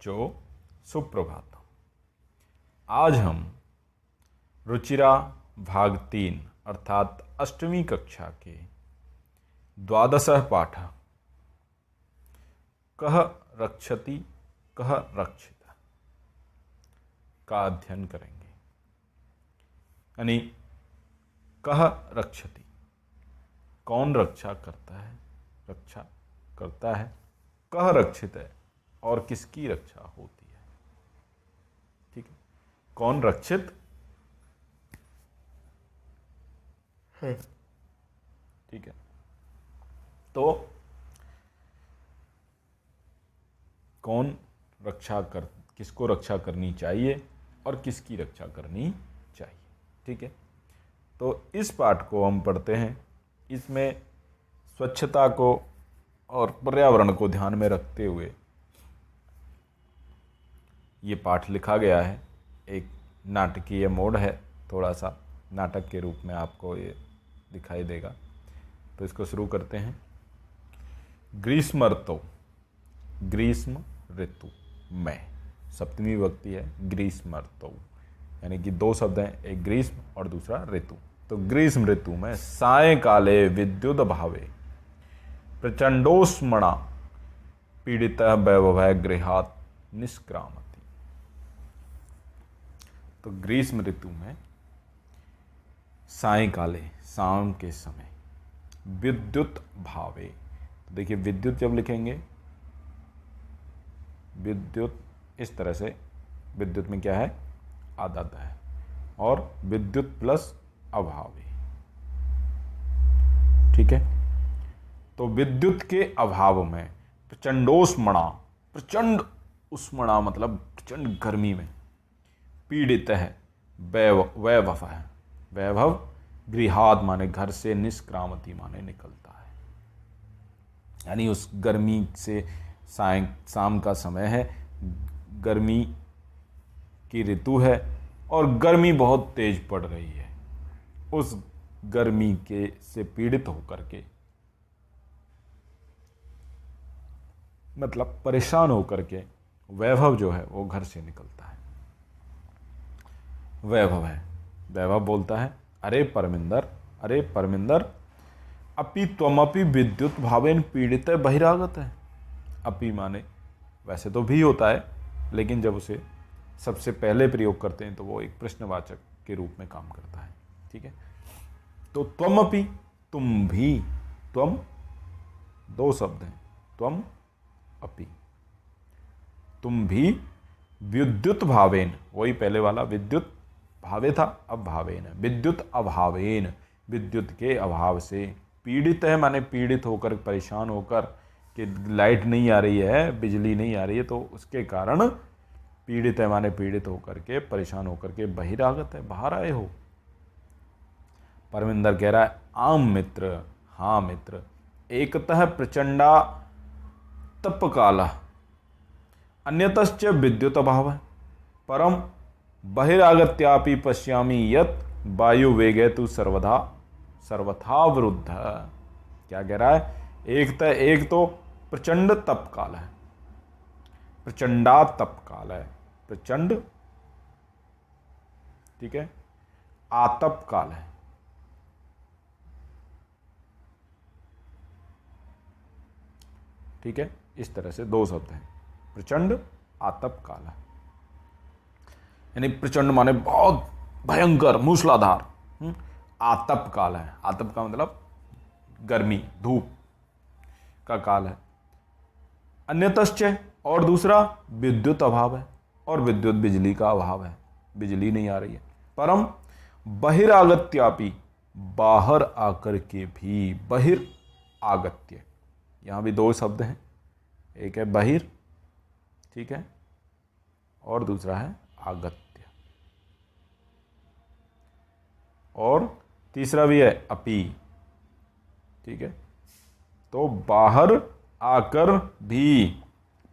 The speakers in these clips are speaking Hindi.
बच्चों, सुप्रभात। आज हम रुचिरा भाग 3 अर्थात 8वीं कक्षा के 12 पाठ कः रक्षति कः रक्षिता का अध्ययन करेंगे। यानी कः रक्षति, कौन रक्षा करता है, कः रक्षित है और किसकी रक्षा होती है। ठीक है, कौन रक्षित है। ठीक है, तो कौन किसको रक्षा करनी चाहिए और किसकी रक्षा करनी चाहिए। ठीक है, तो इस पाठ को हम पढ़ते हैं। इसमें स्वच्छता को और पर्यावरण को ध्यान में रखते हुए ये पाठ लिखा गया है। एक नाटकीय मोड है, थोड़ा सा नाटक के रूप में आपको ये दिखाई देगा। तो इसको शुरू करते हैं। ग्रीष्म ऋतु में, सप्तमी विभक्ति है ग्रीष्म ऋतु, यानी कि दो शब्द हैं, एक ग्रीष्म और दूसरा ऋतु। तो ग्रीष्म ऋतु में सायंकाले विद्युत अभावे प्रचंडोष्मणा पीड़ितः वैभवः गृहात् निष्क्रामति। तो ग्रीष्म ऋतु में सायंकाले, शाम के समय, विद्युत भावे, तो देखिए विद्युत जब लिखेंगे, विद्युत इस तरह से, विद्युत में क्या है, आदत है, और विद्युत प्लस अभावे। ठीक है, तो विद्युत के अभाव में प्रचंडोष्मणा, प्रचंड उष्मणा मतलब प्रचंड गर्मी में, पीड़ित है, वैभव है, वैभव गृहात् माने घर से, निष्क्रामति माने निकलता है। यानी उस गर्मी से, शाम का समय है, गर्मी की ऋतु है और गर्मी बहुत तेज पड़ रही है। उस गर्मी के से पीड़ित होकर के, मतलब परेशान होकर के, वैभव जो है वो घर से निकलता है। वैभव है, वैभव बोलता है, अरे परमिंदर, अपि त्वमपि विद्युत भावेन पीड़ित बहिरागत है। अपि माने वैसे तो भी होता है, लेकिन जब उसे सबसे पहले प्रयोग करते हैं तो वो एक प्रश्नवाचक के रूप में काम करता है। ठीक है, तो त्वमपि, तुम भी, त्वम दो शब्द हैं, त्वम अपि, तुम भी विद्युत भावेन, वही पहले वाला विद्युत भावे था, अब भावेन है, विद्युत अभावेन, विद्युत के अभाव से, पीड़ित है माने पीड़ित होकर, परेशान होकर कि लाइट नहीं आ रही है, बिजली नहीं आ रही है, तो उसके कारण पीड़ित है माने पीड़ित होकर के, परेशान होकर के, बहिरागत है, बाहर आए हो। परमिंदर कह रहा है, आम मित्र, हाँ मित्र, एकतः प्रचंडा तपकाल, अन्यतश्च विद्युत अभाव, परम बहिरागत्यापि पश्यामि यत् वायु वेगे तु सर्वथा वृद्ध। क्या कह रहा है, एक तो प्रचंड तप काल है, प्रचंडा तप काल है, प्रचंड, ठीक है, आतप काल है। ठीक है, इस तरह से दो शब्द हैं, प्रचंड, आतप काल है। यानी प्रचंड माने बहुत भयंकर, मूसलाधार, आतप काल है, आतप का मतलब गर्मी, धूप का काल है। अन्यतश्च, और दूसरा विद्युत अभाव है, और विद्युत बिजली का अभाव है, बिजली नहीं आ रही है। परम बहिरागत्यापि, बाहर आकर के भी, बहिरागत्य, यहां भी दो शब्द हैं, एक है बहिर, ठीक है, और दूसरा है आगत्य, और तीसरा भी है अपि। ठीक है, तो बाहर आकर भी,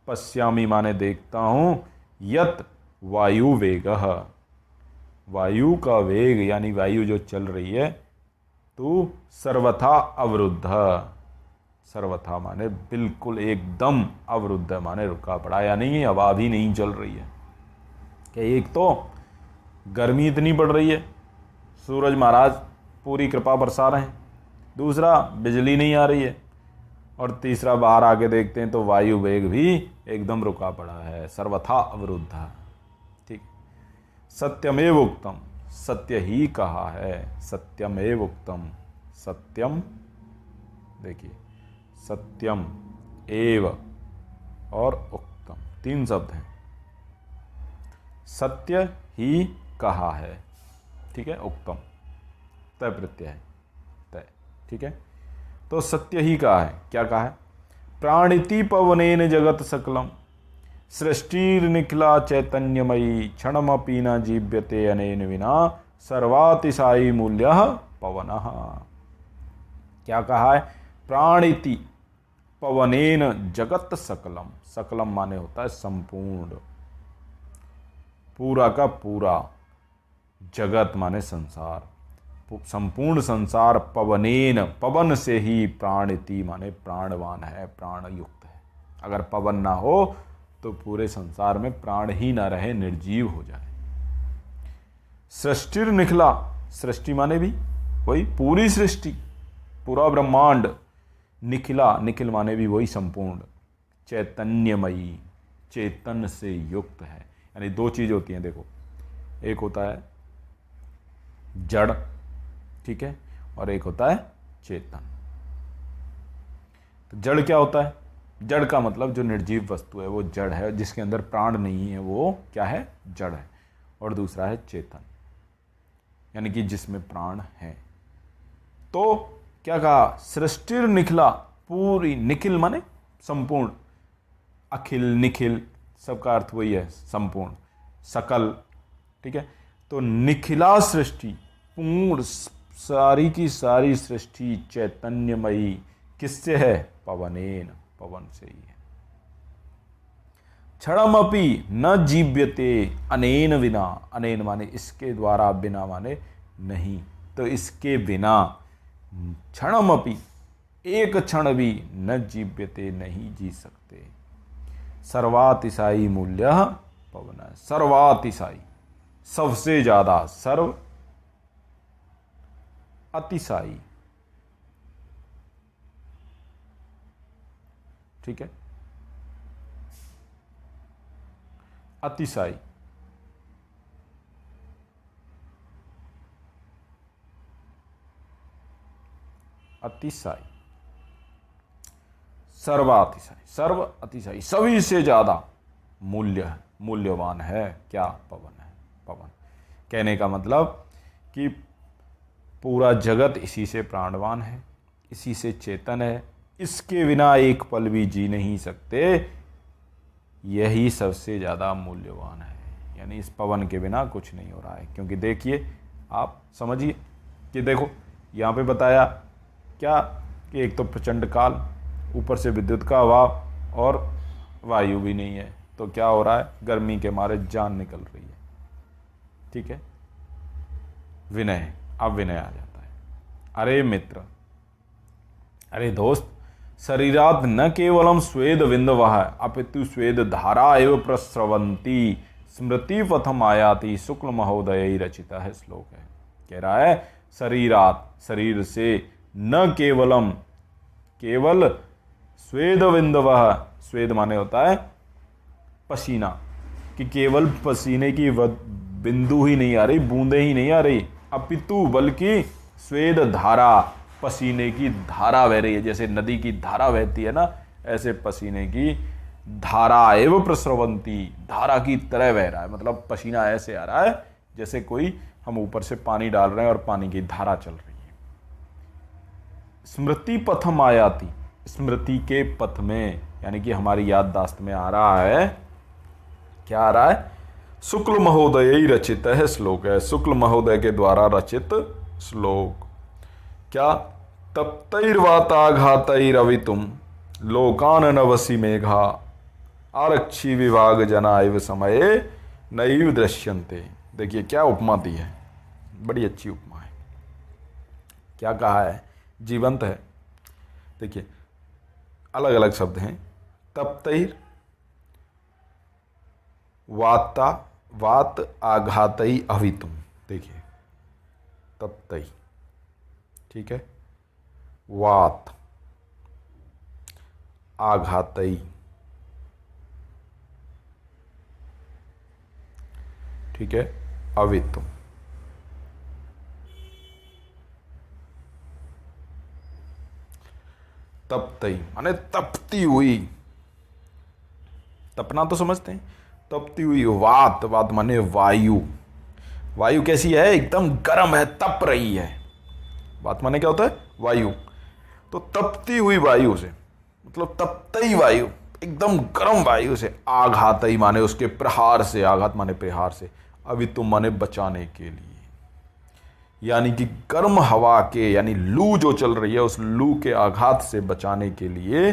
पश्यामि माने देखता हूं, यत वायु वेगः, वायु का वेग यानी वायु जो चल रही है, तो सर्वथा अवरुद्ध, सर्वथा माने बिल्कुल एकदम, अवरुद्ध माने रुका पड़ा, यानी हवा भी नहीं चल रही है। कि एक तो गर्मी इतनी बढ़ रही है, सूरज महाराज पूरी कृपा बरसा रहे हैं, दूसरा बिजली नहीं आ रही है, और तीसरा बाहर आके देखते हैं तो वायु वेग भी एकदम रुका पड़ा है, सर्वथा अवरुद्ध। ठीक, सत्यमेव उक्तम, सत्य ही कहा है, सत्यमेव उक्तम, सत्यम, देखिए सत्यम एव और उक्तम 3 शब्द हैं, सत्य ही कहा है, ठीक है, उक्तम तय प्रत्यय है, तय, ठीक है। तो सत्य ही कहा है, क्या कहा है, प्राणिति पवनेन जगत सकलम, सृष्टिर निखिला चैतन्यमयी, क्षणमपि न जीव्यते अनेन विना, सर्वातिशायी मूल्यः पवनः। क्या कहा है, प्राणिति पवनेन जगत सकलम, सकलम माने होता है संपूर्ण, पूरा का पूरा, जगत माने संसार, संपूर्ण संसार पवनेन, पवन से ही, प्राणिति माने प्राणवान है, प्राण युक्त है। अगर पवन ना हो तो पूरे संसार में प्राण ही ना रहे, निर्जीव हो जाए। सृष्टिर निखिला, सृष्टि माने भी वही पूरी सृष्टि, पूरा ब्रह्मांड, निखिला, निखिल माने भी वही संपूर्ण, चैतन्यमयी, चेतन से युक्त है। यानी 2 चीज होती हैं, देखो, एक होता है जड़, ठीक है, और एक होता है चेतन। तो जड़ क्या होता है, जड़ का मतलब जो निर्जीव वस्तु है वो जड़ है, जिसके अंदर प्राण नहीं है वो क्या है, जड़ है। और दूसरा है चेतन, यानी कि जिसमें प्राण है। तो क्या कहा, सृष्टिर निखिला, पूरी, निखिल माने संपूर्ण, अखिल निखिल सबका अर्थ वही है, संपूर्ण, सकल, ठीक है। तो निखिला सृष्टि, पूर्ण, सारी की सारी सृष्टि चैतन्यमयी, किससे है, पवनेन, पवन से ही है। क्षणमपि न जीव्यते अनेन विना, अनेन माने इसके द्वारा, बिना माने नहीं, तो इसके बिना क्षणमपि, एक क्षण भी न जीव्यते, नहीं जी सकते। सर्वातिशायी मूल्य पवन है, सर्वातिशायी सबसे ज्यादा, सर्व अतिशायी, ठीक है, अतिशायी, अतिशायी, सर्वातिशायी, सर्व अतिशायी, सभी से ज्यादा मूल्य है, मूल्यवान है, क्या, पवन है। पवन कहने का मतलब कि पूरा जगत इसी से प्राणवान है, इसी से चेतन है, इसके बिना एक पल भी जी नहीं सकते, यही सबसे ज़्यादा मूल्यवान है। यानी इस पवन के बिना कुछ नहीं हो रहा है। क्योंकि देखिए, आप समझिए कि देखो यहाँ पे बताया क्या कि एक तो प्रचंड काल, ऊपर से विद्युत का अभाव और वायु भी नहीं है, तो क्या हो रहा है, गर्मी के मारे जान निकल रही है, ठीक है। विनय, अब विनय आ जाता है, अरे मित्र, अरे दोस्त, शरीरात न केवलम स्वेद बिंदवः अपितु स्वेद धारा एव प्रस्रवंती, स्मृति पथम आयाति, शुक्ल महोदय रचिता है श्लोक है। कह रहा है शरीरात, शरीर से, न केवलम, केवल, स्वेद बिंदवः, स्वेद माने होता है पसीना, कि केवल पसीने की बिंदु ही नहीं आ रही, बूंदे ही नहीं आ रही, अपितु बल्कि स्वेद धारा, पसीने की धारा बह रही है। जैसे नदी की धारा बहती है ना, ऐसे पसीने की धारा एवं प्रस्रवंती, धारा की तरह बह रहा है। मतलब पसीना ऐसे आ रहा है जैसे कोई, हम ऊपर से पानी डाल रहे हैं और पानी की धारा चल रही है। स्मृति पथम आयाति, स्मृति के पथ में, यानी कि हमारी याददाश्त में आ रहा है, क्या आ रहा है, शुक्ल महोदय ही रचित है श्लोक है, शुक्ल महोदय के द्वारा रचित श्लोक। क्या, तप्तैर्वाताघातैरवितुम लोकान नवसी मेघा, आरक्षी विभाग जना इव समये नैव दृश्यन्ते। देखिए क्या उपमा दी है, बड़ी अच्छी उपमा है। क्या कहा है, जीवंत है। देखिए, अलग अलग शब्द हैं। तप्तैर, वाता, वात आघातई अवितुम। देखिए तप्तई, ठीक है, वात आघातई, ठीक है, अवितुम। तप्तई माने तपती हुई, तपना तो समझते हैं, तपती हुई। वात, वात माने वायु, वायु कैसी है, एकदम गर्म है, तप रही है। वात माने क्या होता है, वायु। तो तपती हुई वायु से, मतलब तपतई वायु, एकदम गर्म वायु से। आघातई माने उसके प्रहार से, आघात माने प्रहार से। अवितुम माने बचाने के लिए, यानी कि गर्म हवा के, यानी लू जो चल रही है उस लू के आघात से बचाने के लिए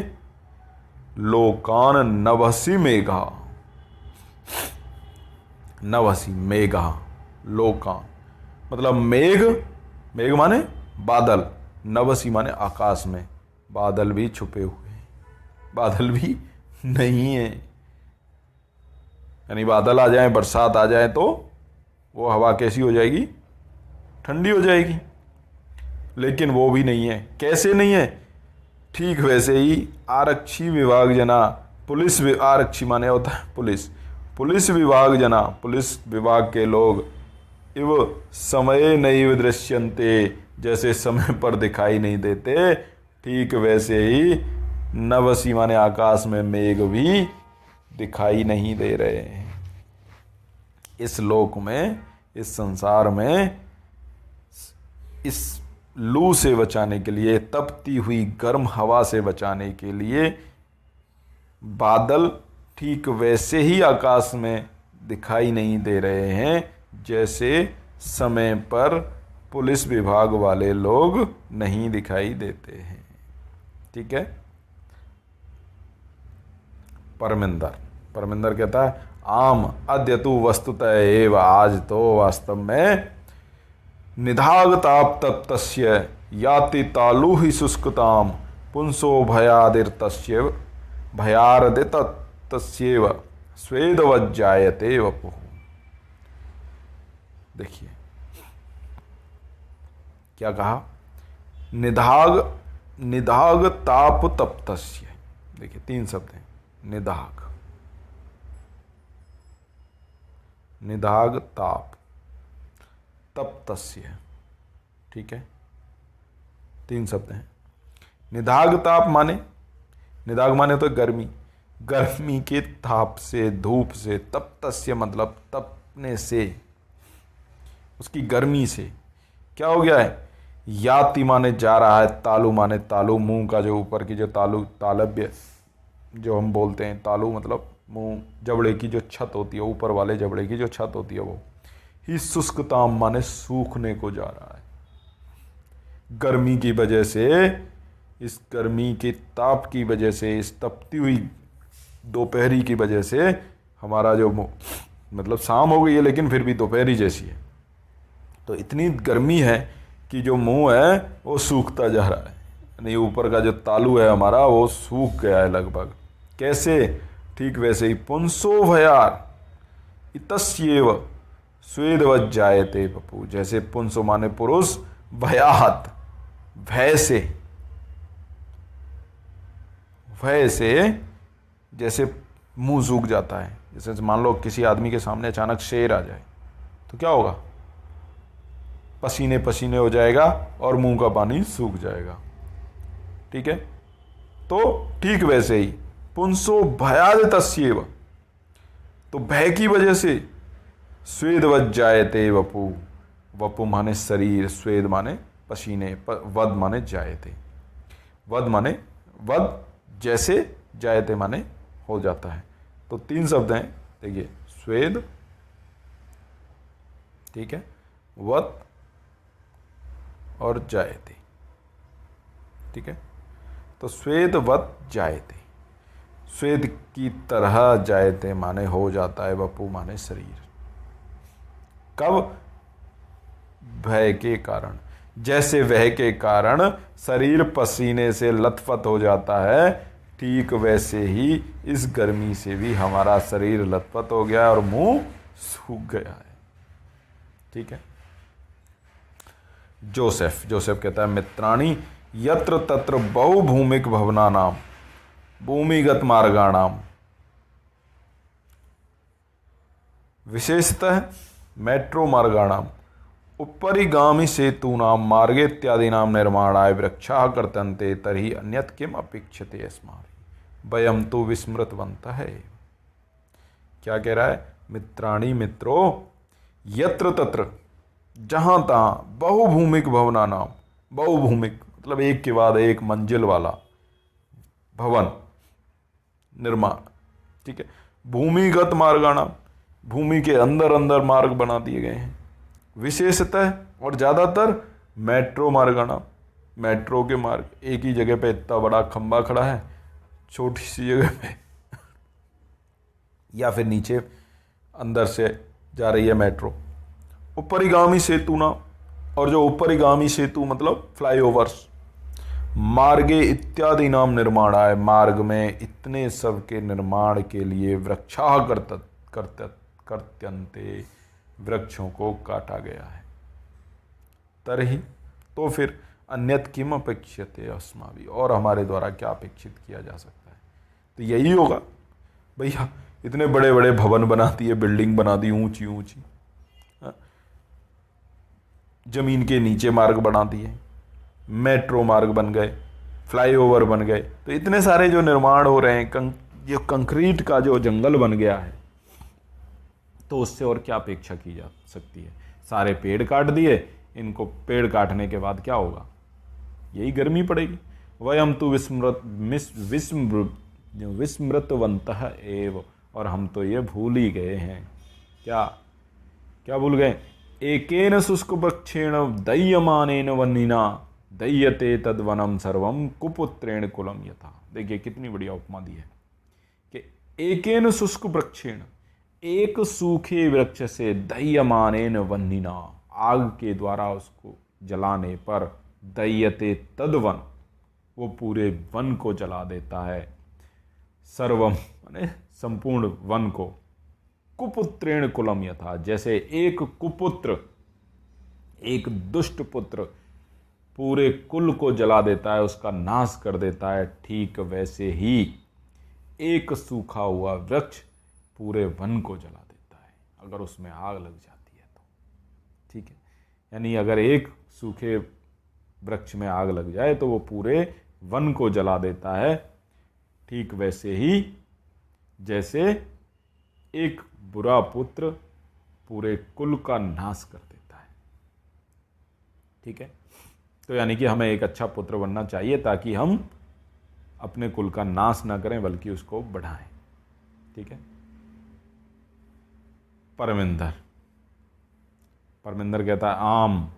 लोकान नभसि मेघा, नभसि मेघा, लोकान मतलब मेघ, मेघ माने बादल, नभसि माने आकाश में बादल भी छुपे हुए हैं, बादल भी नहीं है। यानी बादल आ जाए, बरसात आ जाए तो वो हवा कैसी हो जाएगी, ठंडी हो जाएगी, लेकिन वो भी नहीं है। कैसे नहीं है, ठीक वैसे ही आरक्षी विभाग जना, पुलिस, आरक्षी माने होता है पुलिस, पुलिस विभाग जना, पुलिस विभाग के लोग, इव समय नैव दृश्यन्ते, जैसे समय पर दिखाई नहीं देते, ठीक वैसे ही नभसि माने आकाश में मेघ भी दिखाई नहीं दे रहे हैं। इस लोक में, इस संसार में, इस लू से बचाने के लिए, तपती हुई गर्म हवा से बचाने के लिए बादल ठीक वैसे ही आकाश में दिखाई नहीं दे रहे हैं जैसे समय पर पुलिस विभाग वाले लोग नहीं दिखाई देते हैं। ठीक है। परमिंदर, परमिंदर कहता है आम अद्य तु वस्तुतः एव, आज तो वास्तव में निधाग ताप तप्तस्य याति तालु ही शुष्कताम पुंसो भयादिर्तस्य भयारदित तस्येव स्वेदवज्जायते वपुः। देखिए क्या कहा, निधाग, निधाग ताप तप्तस्य। देखिए तीन शब्द हैं, निधाग, निधाग ताप तप्तस्य, ठीक है, तीन शब्द हैं। निधाग ताप माने, निधाग माने तो गर्मी, गर्मी के ताप से, धूप से, तप्तस्य मतलब तपने से, उसकी गर्मी से क्या हो गया है। याति माने जा रहा है, तालु माने तालु, मुंह का जो ऊपर की जो तालु, तालब्य जो हम बोलते हैं, तालु मतलब मुंह, जबड़े की जो छत होती है, ऊपर वाले जबड़े की जो छत होती है वो। ही शुष्कताम माने सूखने को जा रहा है। गर्मी की वजह से, इस गर्मी के ताप की वजह से, इस तपती हुई दोपहरी की वजह से हमारा जो मतलब शाम हो गई है लेकिन फिर भी दोपहरी जैसी है, तो इतनी गर्मी है कि जो मुंह है वो सूखता जा रहा है, यानी ऊपर का जो तालु है हमारा वो सूख गया है लगभग। कैसे, ठीक वैसे ही पुंसो भयार इतस्येव स्वेदवज्जायते पपू, जैसे पुंसो माने पुरुष, भयात भय से, भय से जैसे मुंह सूख जाता है। जैसे मान लो किसी आदमी के सामने अचानक शेर आ जाए तो क्या होगा, पसीने पसीने हो जाएगा और मुंह का पानी सूख जाएगा। ठीक है, तो ठीक वैसे ही पुंसो भयादितस्येव, तो भय की वजह से स्वेदवज्जायते वपु, वपु माने शरीर, स्वेद माने पसीने, वद माने जायते, वद माने वद जैसे, जायते माने हो जाता है। तो तीन शब्द हैं, देखिए स्वेद, ठीक है, वद और जायते। ठीक है, तो स्वेद वद जायते, स्वेद की तरह, जायते माने हो जाता है, वपु माने शरीर। कब, भय के कारण, जैसे वह के कारण शरीर पसीने से लथपथ हो जाता है, ठीक वैसे ही इस गर्मी से भी हमारा शरीर लथपथ हो गया है और मुंह सूख गया है। ठीक है। जोसेफ कहता है मित्राणि यत्र तत्र बहुभूमिक भवनानाम भूमिगत मार्गाणाम विशेषतः मेट्रो मार्गाणाम उपरिगामी सेतूनाम मार्गे इत्यादीनां निर्माणाय वृक्षाः कर्तन्ते तर्हि अन्यत् किम अपेक्षते अस्माभिः वयं तो विस्मृतवन्तः है। क्या कह रहा है? मित्राणि मित्रों, यत्र तत्र जहां तहां बहुभूमिक भवनानाम, बहुभूमिक मतलब एक के बाद एक मंजिल वाला भवन निर्माण। ठीक है। भूमिगत मार्गाणाम, भूमि के अंदर अंदर मार्ग बना दिए गए हैं। विशेषतः और ज्यादातर मेट्रो मार्गाणाम, मेट्रो के मार्ग, एक ही जगह पे इतना बड़ा खंबा खड़ा है छोटी सी जगह पे, या फिर नीचे अंदर से जा रही है मेट्रो। उपरिगामी सेतु ना, और जो उपरिगामी सेतु मतलब फ्लाईओवर्स, मार्गे इत्यादि नाम निर्माण आए, मार्ग में इतने सब के निर्माण के लिए वृक्षाः कर्त्यन्ते, वृक्षों को काटा गया है। तरही तो फिर अन्यत किम अपेक्षते अस्माभिः, और हमारे द्वारा क्या अपेक्षित किया जा सकता है? तो यही होगा भैया, इतने बड़े बड़े भवन बना दिए, बिल्डिंग बना दी ऊंची ऊंची, जमीन के नीचे मार्ग बना दिए, मेट्रो मार्ग बन गए, फ्लाईओवर बन गए, तो इतने सारे जो निर्माण हो रहे हैं, जो कंक्रीट का जो जंगल बन गया है, तो उससे और क्या अपेक्षा की जा सकती है? सारे पेड़ काट दिए, इनको पेड़ काटने के बाद क्या होगा? यही गर्मी पड़ेगी। वयम तो विस्मृतवन्तः एव, और हम तो ये भूल ही गए हैं। क्या क्या भूल गए? एकेन शुष्क वृक्षेण दह्यमानेन वह्निना दह्यते तद्वनम सर्वम कुपुत्रेण कुलम यथा। देखिए कितनी बढ़िया उपमा दी है कि एकेन शुष्क वृक्षेण, एक सूखे वृक्ष से, दह्यमानेन वह्निना, आग के द्वारा उसको जलाने पर, दह्यते तद्वन, वो पूरे वन को जला देता है, सर्वम माने संपूर्ण वन को, कुपुत्रेण कुलम यथा, जैसे एक कुपुत्र, एक दुष्ट पुत्र पूरे कुल को जला देता है, उसका नाश कर देता है, ठीक वैसे ही एक सूखा हुआ वृक्ष पूरे वन को जला देता है अगर उसमें आग लग जाती है तो। ठीक है। यानी अगर एक सूखे वृक्ष में आग लग जाए तो वो पूरे वन को जला देता है, ठीक वैसे ही जैसे एक बुरा पुत्र पूरे कुल का नाश कर देता है। ठीक है। तो यानी कि हमें एक अच्छा पुत्र बनना चाहिए ताकि हम अपने कुल का नाश ना करें बल्कि उसको बढ़ाएं। ठीक है। परमिंदर कहता है आम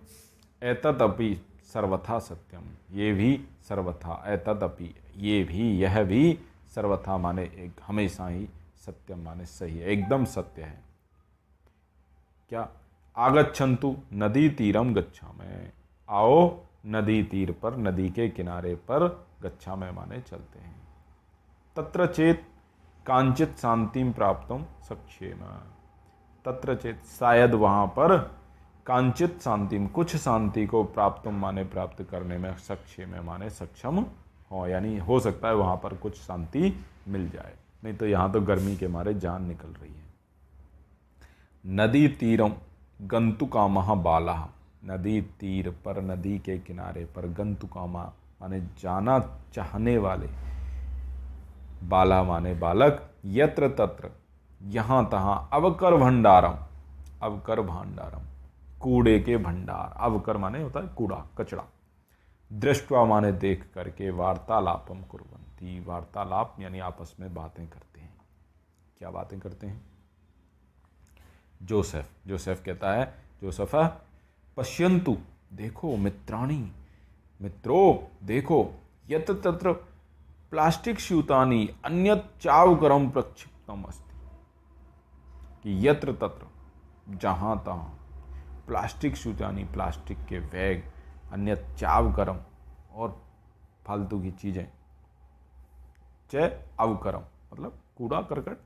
एतदपि सर्वथा सत्यम, ये भी सर्वथा, एतदपि ये भी, यह भी, सर्वथा माने एक हमेशा ही, सत्यम माने सही है, एकदम सत्य है। क्या? आगच्छन्तु नदी तीरम गच्छामि, आओ नदी तीर पर, नदी के किनारे पर, गच्छामि माने चलते हैं। तत्र चेत कांचित शांतिम प्राप्तुम सक्षेम, तत्र चेत शायद वहां पर, कांचित शांतिम कुछ शांति को, प्राप्तुम माने प्राप्त करने में, सक्षेम माने सक्षम हो, यानी हो सकता है वहां पर कुछ शांति मिल जाए, नहीं तो यहां तो गर्मी के मारे जान निकल रही है। नदी तीरम गंतुकामः बालः, नदी तीर पर, नदी के किनारे पर, गंतुकामा माने जाना चाहने वाले, बाला माने बालक, यत्र तत्र यहाँ तहाँ, अवकर भंडारम, अवकर भंडारम कूड़े के भंडार, अवकर माने होता है कूड़ा कचरा, दृष्टवा माने देख करके, वार्तालापम कुर्वन्ति, वार्तालाप यानी आपस में बातें करते हैं। क्या बातें करते हैं? जोसेफ कहता है, जोसेफ पश्यन्तु, देखो, मित्राणि, मित्रों देखो, यत्र तत्र प्लास्टिक स्यूतानि अन्यत् चावकरम प्रक्षिप्तम अस्ति, कि यत्र तत्र जहां तहां, प्लास्टिक स्यूतानि प्लास्टिक के बैग, अन्यत् चावकरम और फालतू की चीजें, च अवकरम, मतलब कूड़ा करकट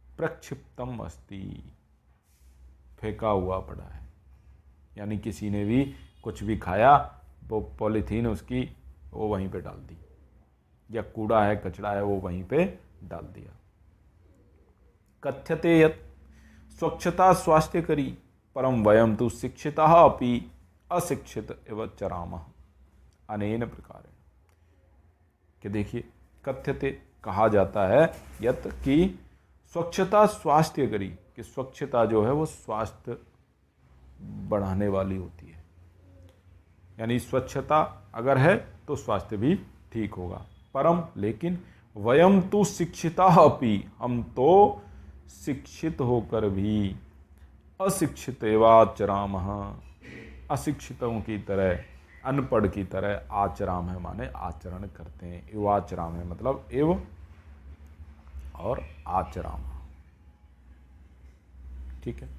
प्रक्षिप्तम अस्ति, फेंका हुआ पड़ा है। यानी किसी ने भी कुछ भी खाया, वो पॉलीथीन उसकी वो वहीं पे डाल दी, या कूड़ा है कचरा है वो वहीं पे डाल दिया। कथ्यते यत् स्वच्छता स्वास्थ्यकरी परम वयम तो शिक्षिता अपि अशिक्षित एवं चरामः अनेन प्रकार। कि देखिए, कथ्यते कहा जाता है, यत् कि स्वच्छता स्वास्थ्यकरी, कि स्वच्छता जो है वो स्वास्थ्य बढ़ाने वाली होती है। यानी स्वच्छता अगर है तो स्वास्थ्य भी ठीक होगा। परम लेकिन, वयम तो शिक्षिता अपि, हम तो शिक्षित होकर भी अशिक्षित एवाचरामः, अशिक्षितों की तरह, अनपढ़ की तरह आचराम है माने आचरण करते हैं। एवाचराम है मतलब एव और आचराम, ठीक है।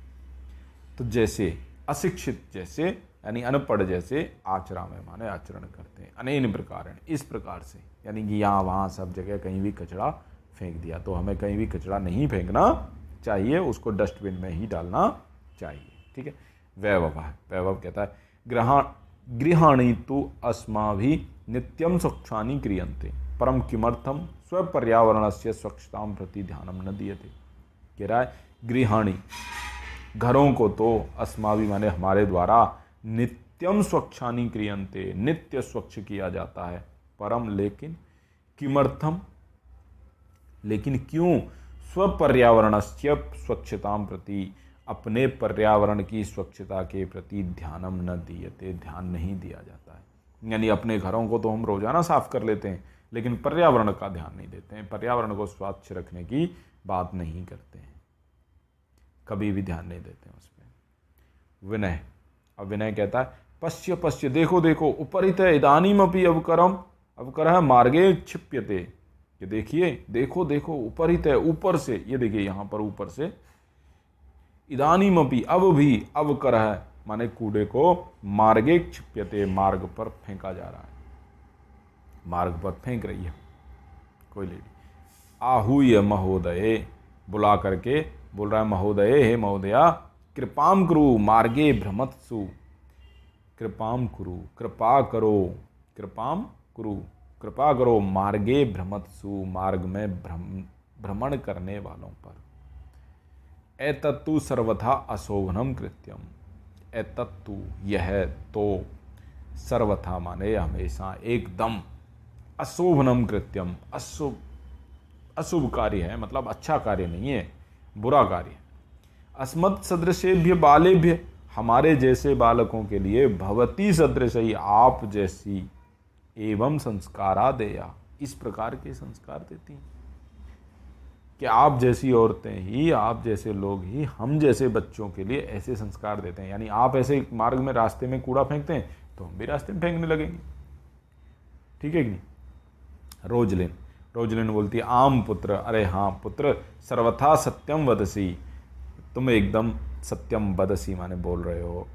तो जैसे अशिक्षित जैसे यानी अनपढ़ जैसे, आचराम है माने आचरण करते हैं। अनेन प्रकार, इस प्रकार से, यानी कि यहाँ वहाँ सब जगह कहीं भी कचरा फेंक दिया, तो हमें कहीं भी कचरा नहीं फेंकना चाहिए, उसको डस्टबिन में ही डालना चाहिए, ठीक है। वैभव है, वैभव कहता है गृहाणि तु अस्माभिः नित्यं स्वच्छानि क्रियन्ते परम किमर्थम स्वपर्यावरणस्य स्वच्छतां प्रति ध्यानं न दीयते। कह रहा है गृहाणि, घरों को तो अस्माभिः माने हमारे द्वारा नित्यम स्वच्छानि क्रियन्ते, नित्य स्वच्छ किया जाता है। परम लेकिन, किमर्थम लेकिन क्यों, स्वपर्यावरणस्य स्वच्छतां प्रति, अपने पर्यावरण की स्वच्छता के प्रति ध्यानम न दीयते, ध्यान नहीं दिया जाता है। यानी अपने घरों को तो हम रोजाना साफ कर लेते हैं, लेकिन पर्यावरण का ध्यान नहीं देते हैं, पर्यावरण को स्वच्छ रखने की बात नहीं करते हैं, कभी भी ध्यान नहीं देते हैं उस पर। विनय, अब विनय कहता है पश्य पश्य, देखो देखो, उपरित इदानीमपि अवकरम, अवकरः मार्गे क्षिप्यते, कि देखिए देखो देखो, उपरित है ऊपर से, ये देखिए यहाँ पर ऊपर से, इदानीमपि अब भी, अवकरः माने कूड़े को, मार्गे क्षिप्यते मार्ग पर फेंका जा रहा है, मार्ग पर फेंक रही है कोई लेडी। आहूय महोदय, बुला करके बोल रहा है महोदय, हे महोदया, कृपाम कुरु मार्गे भ्रमत्सु, कृपाम कुरु, कृपा करो, कृपाम कुरु, कृपा करो, मार्गे भ्रमत्सु, मार्ग में भ्रमण करने वालों पर। एतत्तु सर्वथा अशोभनम कृत्यम, एतत्तु यह तो, सर्वथा माने हमेशा, एकदम, अशोभनम कृत्यम, अशुभ, अशुभ कार्य है, मतलब अच्छा कार्य नहीं है, बुरा कार्य है। अस्मत् सदृशेभ्य बालेभ्य, हमारे जैसे बालकों के लिए, भवती सदृश ही, आप जैसी, एवं संस्कारा देया, इस प्रकार के संस्कार देती हैं कि आप जैसी औरतें ही, आप जैसे लोग ही हम जैसे बच्चों के लिए ऐसे संस्कार देते हैं। यानी आप ऐसे मार्ग में, रास्ते में कूड़ा फेंकते हैं तो हम भी रास्ते में फेंकने लगेंगे, ठीक है कि नहीं। रोजलिन, रोजलिन बोलती है आम पुत्र, अरे हाँ पुत्र, सर्वथा सत्यम वदसी, तुम एकदम सत्यम वदसी माने बोल रहे हो,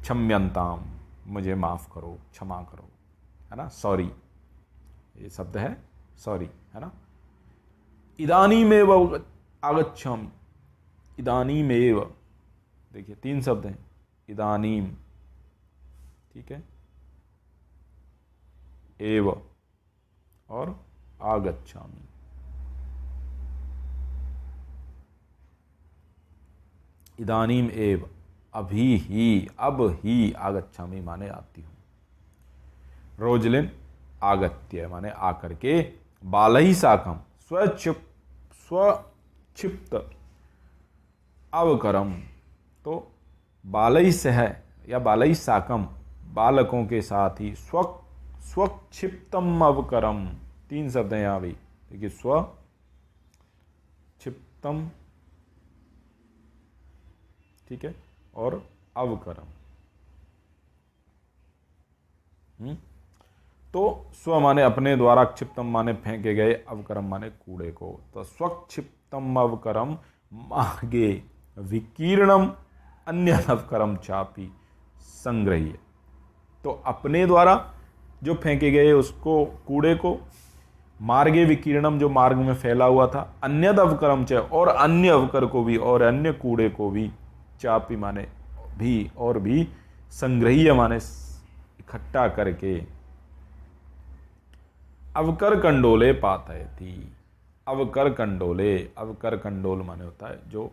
क्षम्यंताम, मुझे माफ करो, क्षमा करो, है ना, सॉरी, ये शब्द है सॉरी, है ना। इदानीमेव आगच्छामि, इदानीमेव, देखिए 3 शब्द हैं, इदानीम, ठीक है, एव और आगच्छामि। इदानीम एव, अभी ही, अब ही, आगच्छामि माने आती हूँ। रोजलिन, आगत्य माने आकर के, बालही साकम, स्वक्षिप्त अवकरम, तो बालही सह या बालही साकम, बालकों के साथ ही, स्वक्षिप्तम अवकरम, 3 शब्द हैं यहाँ भी, देखिए, स्वक्षिप्तम, ठीक है, और अवकरम। तो स्व माने अपने द्वारा, क्षिप्तम माने फेंके गए, अवकरम माने कूड़े को। तो स्वक्षिप्तम अवकरम मार्गे विकीर्णम अन्य अवकरम चापी संग्रह्य, तो अपने द्वारा जो फेंके गए उसको, कूड़े को, मार्गे विकीर्णम, जो मार्ग में फैला हुआ था, अन्यद अवकरम च, और अन्य अवकर को भी, और अन्य कूड़े को भी, चापी माने भी, और भी, संग्रहीय माने इकट्ठा करके, अवकर कंडोले पातयति। अवकर कंडोले, अवकर कंडोल माने होता है जो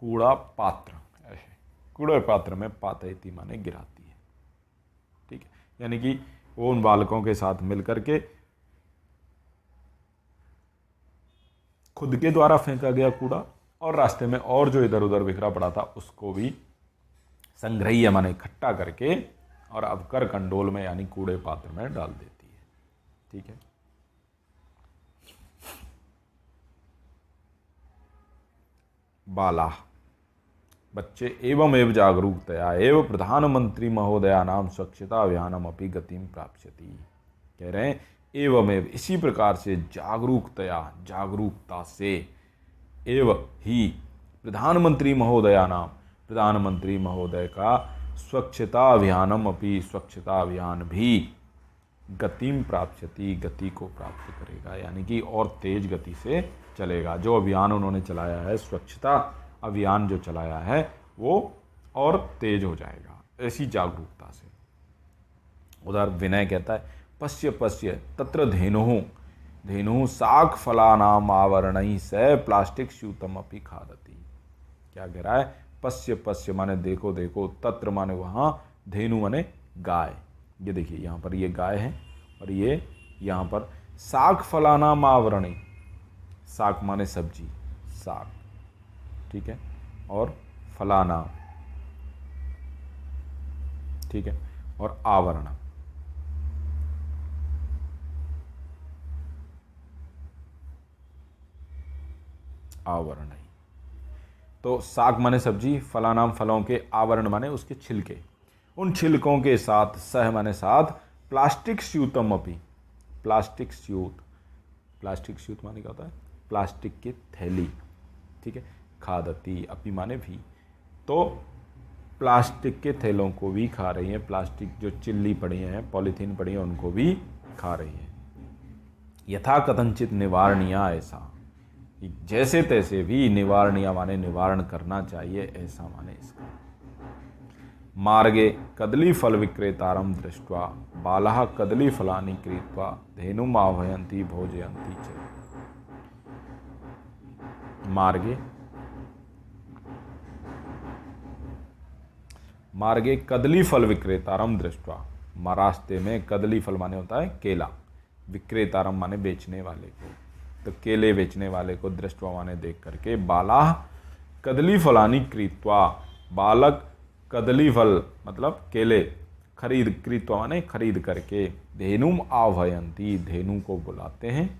कूड़ा पात्र, ऐसे कूड़े पात्र में पातयति माने गिराती है। ठीक है, यानी कि वो उन बालकों के साथ मिलकर के खुद के द्वारा फेंका गया कूड़ा और रास्ते में और जो इधर उधर बिखरा पड़ा था उसको भी संग्रहीय माने इकट्ठा करके और अवकर कंडोल में यानी कूड़े पात्र में डाल देती है। ठीक है, बाला, बच्चे, एवं एव जागरूकतया एव प्रधानमंत्री महोदया नाम स्वच्छता अभियानम अपनी गतिम प्राप्स्यति। कह रहे हैं एवं एव, इसी प्रकार से, जागरूकतया, जागरूकता से, एव ही, प्रधानमंत्री महोदया नाम, प्रधानमंत्री महोदय का, स्वच्छता अभियानम अपनी, स्वच्छता अभियान भी, गतिम प्राप्स्यति, गति को प्राप्त करेगा, यानी कि और तेज गति से चलेगा। जो अभियान उन्होंने चलाया है, स्वच्छता अभियान जो चलाया है, वो और तेज हो जाएगा ऐसी जागरूकता से। उधर विनय कहता है पश्य पश्य तत्र धेनु, धेनु शाक फलानाम आवरणई से प्लास्टिक स्यूतम अपि खादती। क्या कह रहा है? पश्य पश्य माने देखो देखो, तत्र माने वहाँ, धेनु माने गाय। ये देखिए यहाँ पर ये गाय है और ये यहाँ पर शाक फलानाम आवरणी, शाक माने सब्जी, साग, ठीक है, और फलाना, ठीक है, और आवरण, आवरण। तो साग माने सब्जी, फलानाम फलों के, आवरण माने उसके छिलके, उन छिलकों के साथ, सह माने साथ, प्लास्टिक स्यूतम अपी, प्लास्टिक स्यूत, प्लास्टिक स्यूत माने क्या होता है? प्लास्टिक की थैली, ठीक है, खादती, अपी माने भी, तो प्लास्टिक के थैलों को भी खा रही हैं, प्लास्टिक जो चिल्ली पड़ी हैं, पॉलीथीन पड़ी हैं, उनको भी खा रही हैं। यथा कथनचित निवारणीय, ऐसा जैसे तैसे भी, निवारणीय माने निवारण करना चाहिए, ऐसा माने इसका। मार्गे कदली फल विक्रेतारम दृष्ट्वा बालाः कदली फलानि क्रीत्वा धेनुम आह्वयन्ति भोजयन्ति च। मार्गे, मार्गे कदली फल विक्रेतारम दृष्ट्वा, रास्ते में, कदली फल माने होता है केला, विक्रेतारम माने बेचने वाले को, तो केले बेचने वाले को, दृष्टवा माने देख करके, बालाः कदली फलानि क्रीत्वा, बालक कदली फल मतलब केले खरीद, क्रीत्वा माने खरीद करके, धेनुम आह्वयन्ति, धेनु को बुलाते हैं,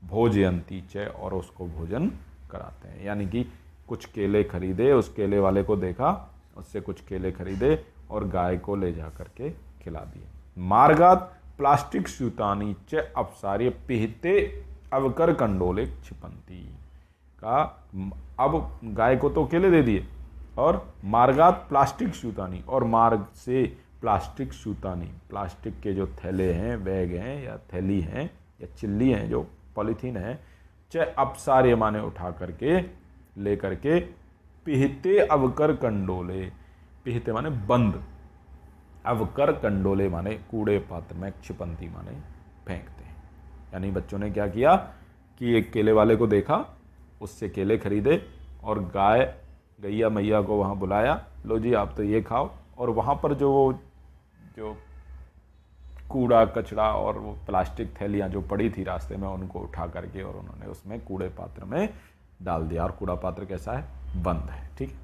भोजयन्ति च, और उसको भोजन कराते हैं। यानी कि कुछ केले खरीदे, उस केले वाले को देखा, उससे कुछ केले खरीदे और गाय को ले जा करके खिला दिए। मार्गात प्लास्टिक स्यूतानि च अपसार्य पिहिते अवकर कंडोले क्षिपंती का, अब गाय को तो केले दे दिए और मार्गात प्लास्टिक स्यूतानी, और मार्ग से प्लास्टिक स्यूतानी, प्लास्टिक के जो थैले हैं, बैग हैं या थैली हैं या चिल्ली हैं, जो पॉलीथीन है, च अपसार्य माने उठा करके, ले करके, पिहिते अवकर कंडोले, पिहिते माने बंद, अवकर कंडोले माने कूड़े पात्र में, क्षिपंती माने फेंकते हैं। यानी बच्चों ने क्या किया कि एक केले वाले को देखा, उससे केले खरीदे और गाय, गैया मैया को वहाँ बुलाया, लो जी आप तो ये खाओ, और वहाँ पर जो कूड़ा कचरा और वो प्लास्टिक थैलियाँ जो पड़ी थी रास्ते में, उनको उठा करके और उन्होंने उसमें कूड़े पात्र में डाल दिया, और कूड़ा पात्र कैसा है? बंद है। ठीक है।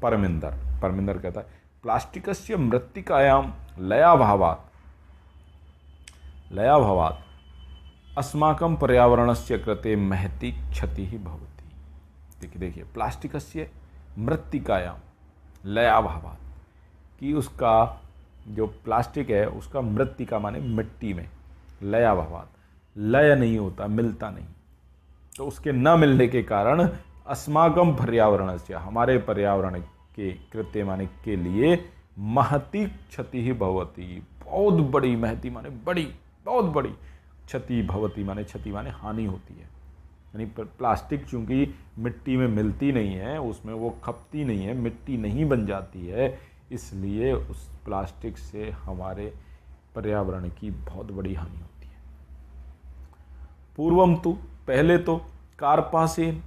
परमिंदर, परमिंदर कहता है प्लास्टिकस्य मृत्तिकायां लयाभावात्, लयाभावात् अस्माकं पर्यावरणस्य कृते महती क्षति ही भवति। देखिए देखिए, प्लास्टिकस्य मृत्तिकायां लयाभावात्, कि उसका जो प्लास्टिक है उसका मृत्तिका माने मिट्टी में, लयाभावात् लय नहीं होता, मिलता नहीं, तो उसके न मिलने के कारण अस्माकं पर्यावरणस्य, हमारे पर्यावरण के कृत्य माने के लिए, महती क्षति ही भवती, बहुत बड़ी, महती माने बड़ी, बहुत बड़ी क्षति भवती माने क्षति माने हानि होती है। यानी प्लास्टिक चूंकि मिट्टी में मिलती नहीं है, उसमें वो खपती नहीं है, मिट्टी नहीं बन जाती है, इसलिए उस प्लास्टिक से हमारे पर्यावरण की बहुत बड़ी हानि होती है। पूर्वम तो पहले तो कार्पासेन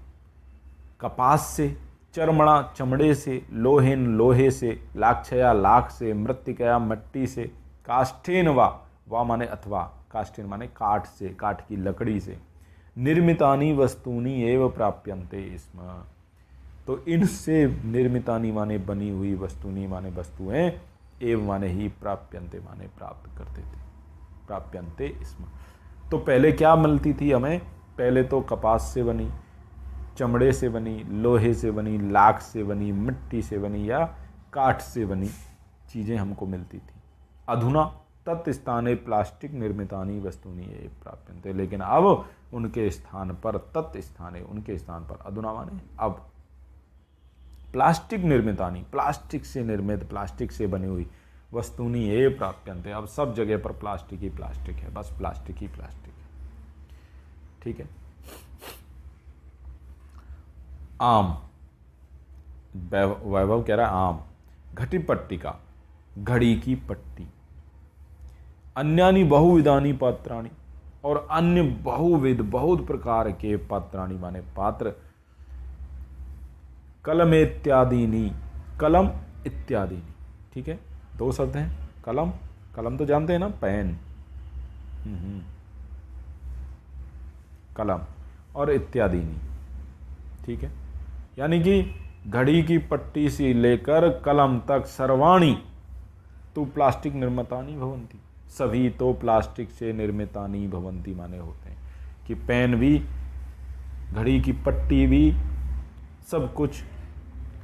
कपास से, चर्मणा चमड़े से, लोहेन लोहे से, लाक्षया लाख से, मृत्तिकया मिट्टी से, काष्ठेन वा माने अथवा, काष्ठेन माने काठ से, काठ की लकड़ी से, निर्मितानि वस्तूनि एव प्राप्यन्ते स्म। तो इनसे निर्मितानि माने बनी हुई, वस्तूनि माने वस्तुएं, एव माने ही, प्राप्यन्ते माने प्राप्त करते थे, प्राप्यन्ते स्म। तो पहले क्या मिलती थी हमें? पहले तो कपास से बनी, चमड़े से बनी, लोहे से बनी, लाख से बनी, मिट्टी से बनी या काठ से बनी चीज़ें हमको मिलती थी। अधुना तत्स्थाने प्लास्टिक निर्मितानि वस्तूनि एव प्राप्यन्ते। लेकिन अब उनके स्थान पर, तत्स्थाने उनके स्थान पर, अधुना माने अब, प्लास्टिक निर्मितानि प्लास्टिक से निर्मित, प्लास्टिक से बनी हुई वस्तूनि एव प्राप्यन्ते। अब सब जगह पर प्लास्टिक ही प्लास्टिक है, बस प्लास्टिक ही प्लास्टिक है। ठीक है। आम, वैभव कह रहा है आम, घटी पट्टिका घड़ी की पट्टी, अन्यानि बहुविधानि पात्राणि, और अन्य बहुविध बहुत प्रकार के पात्राणि माने पात्र, कलम इत्यादिनी, कलम इत्यादिनी। ठीक है, दो शब्द हैं, कलम, कलम तो जानते हैं ना, पेन, कलम, और इत्यादिनी। ठीक है, यानी कि घड़ी की पट्टी से लेकर कलम तक सर्वाणी तो प्लास्टिक निर्मितानि भवन्ति, सभी तो प्लास्टिक से निर्मितानि भवन्ति माने होते हैं कि पेन भी, घड़ी की पट्टी भी, सब कुछ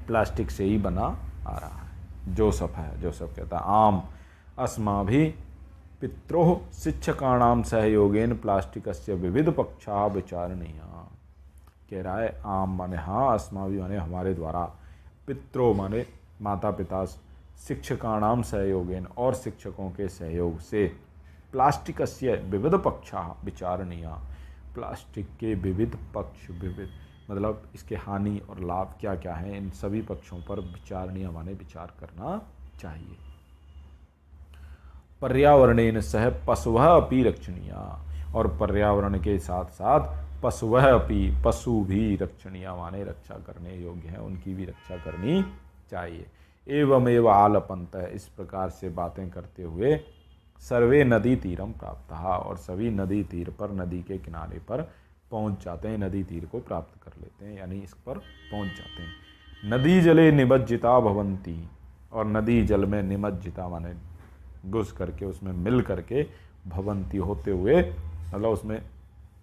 प्लास्टिक से ही बना आ रहा है। जोसेफ कहता है आम अस्माभि पित्रोः शिक्षकाणाम सहयोगेन प्लास्टिकस्य विविध पक्षा विचारणीया। कह रहा है आम माने हाँ, अस्माभि माने हमारे द्वारा, पित्रो माने माता पिता, शिक्षकाणाम सहयोगेन और शिक्षकों के सहयोग से, प्लास्टिकस्य विविध पक्षा विचारणीया, प्लास्टिक के विविध पक्ष, विविध मतलब इसके हानि और लाभ क्या क्या हैं, इन सभी पक्षों पर विचारणीय माने विचार करना चाहिए। पर्यावरणेन सह पशुवः अपि रक्षणीया, और पर्यावरण के साथ साथ पशुवः अपि, पशु भी रक्षणीय माने रक्षा करने योग्य हैं, उनकी भी रक्षा करनी चाहिए। एवमेव आलपन्तः, इस प्रकार से बातें करते हुए, सर्वे नदी तीरम प्राप्तः, और सभी नदी तीर पर, नदी के किनारे पर पहुंच जाते हैं, नदी तीर को प्राप्त कर लेते हैं, यानी इस पर पहुंच जाते हैं। नदी जले निमज्जिता भवन्ति, और नदी जल में निमज्जिता माने घुस करके, उसमें मिल करके, भवन्ति होते हुए, मतलब उसमें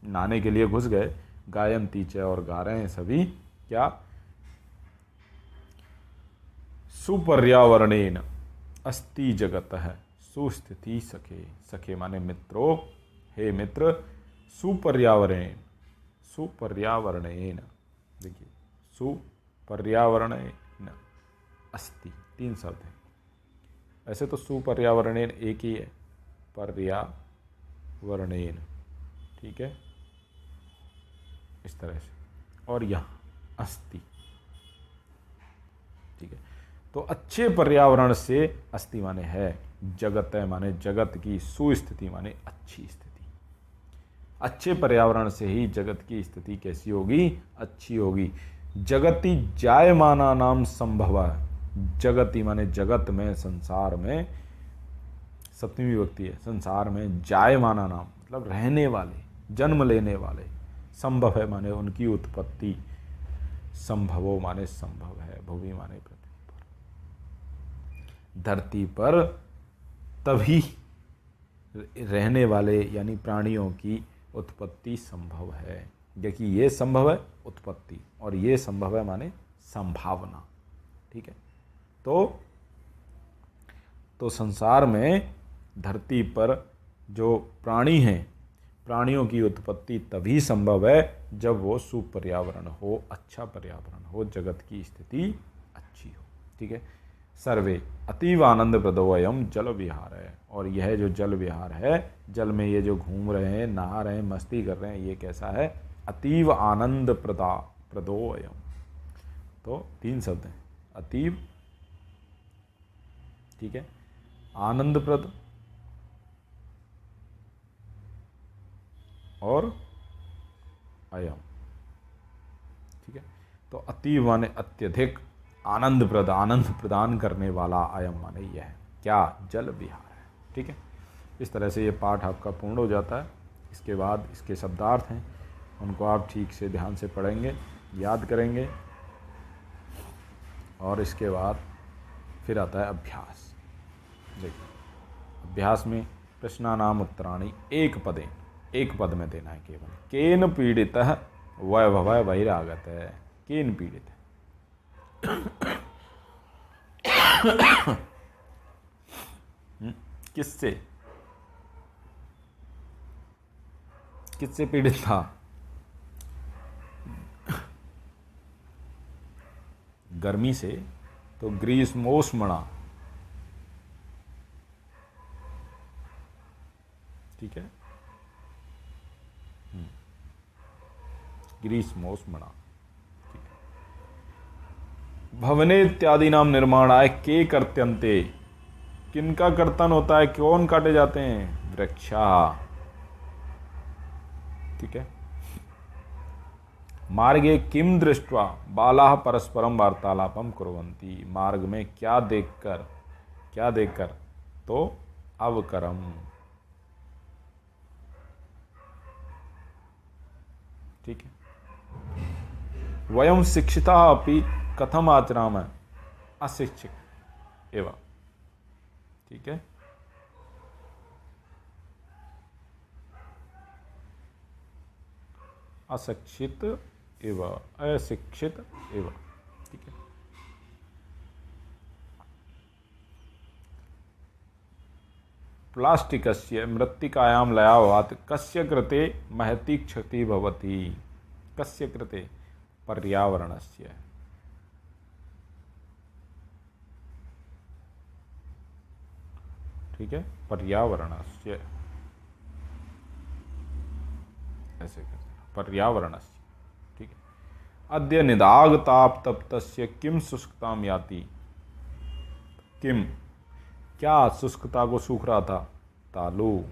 नहाने के लिए घुस गए, गायन्ति च, और गा रहे हैं सभी क्या, सुपर्यावरणेन अस्ति जगतः सुस्थिति सखे, सखे माने मित्रों, हे मित्र, सुपर्यावरणेन, सुपर्यावरणेन, देखिए सुपर्यावरणेन अस्ति, तीन शब्द हैं। ऐसे तो सुपर्यावरणेन एक ही है, पर्यावरणेन, ठीक है, इस तरह से, और यहाँ अस्ति, ठीक है। तो अच्छे पर्यावरण से, अस्ति माने है, जगत है माने जगत की, सुस्थिति माने अच्छी स्थिति, अच्छे पर्यावरण से ही जगत की स्थिति कैसी होगी, अच्छी होगी। जगति जायमाना नाम संभव, जगति माने जगत में, संसार में, सप्तमी विभक्ति है, संसार में, जायमाना नाम मतलब रहने वाले, जन्म लेने वाले, संभव है माने उनकी उत्पत्ति, संभवो माने संभव है, भुवि माने पृथ्वी पर, धरती पर तभी रहने वाले यानी प्राणियों की उत्पत्ति संभव है। देखिए ये संभव है उत्पत्ति, और ये संभव है माने संभावना, ठीक है। तो संसार में, धरती पर जो प्राणी हैं, प्राणियों की उत्पत्ति तभी संभव है जब वो सुपर्यावरण हो, अच्छा पर्यावरण हो, जगत की स्थिति अच्छी हो, ठीक है। सर्वे अतीव आनंद प्रदोयम जल विहार है। और यह जो जल विहार है, जल में ये जो घूम रहे हैं, नहा रहे हैं, मस्ती कर रहे हैं, ये कैसा है? अतीव आनंद प्रदोयम। तो 3 शब्द हैं, अतीव, ठीक है, आनंदप्रद और अयम, ठीक है। तो अतीव माने अत्यधिक, आनंदप्रद आनंद प्रदान करने वाला, अयम माने यह है क्या? जल विहार है, ठीक है। इस तरह से ये पाठ आपका पूर्ण हो जाता है। इसके बाद इसके शब्दार्थ हैं, उनको आप ठीक से ध्यान से पढ़ेंगे, याद करेंगे, और इसके बाद फिर आता है अभ्यास। देखिए, अभ्यास में प्रश्नानाम उत्तराणि एक पदेन, एक पद में देना है केवल। केन पीड़ितः वैभवः बहिरागतः। केन पीड़ित है, किससे? किससे पीड़ित था? गर्मी से, तो ग्रीष्मोष्मणा, ठीक है, ग्रीष्मोष्मणा, ठीक है। भवने इत्यादि नाम निर्माणाय के कर्त्यन्ते। किनका कर्तन होता है? कौन काटे जाते हैं? वृक्षा, ठीक है। मार्गे किम दृष्ट्वा बालाः परस्परम वार्तालापम कुर्वन्ति। मार्ग में क्या देखकर? क्या देखकर? तो अवकरम, ठीक है। वयम शिक्षिता अपि कथम आचरामः अशिक्षित एवं, ठीक है। अशिक्षित एवं, अशिक्षित एवं, ठीक है। प्लास्टिकस्य मृत्तिकायां लयाभावात् कस्य कृते महती क्षति भवति। कस्य कृते? पर्यावरणस्य, ठीक है, पर्यावरणस्य, ऐसे करते, पर्यावरणस्य, ठीक है। अद्य निदाग ताप तप्तस्य किम शुष्कताम याति। किम, क्या शुष्कता को सूख रहा था? तालु,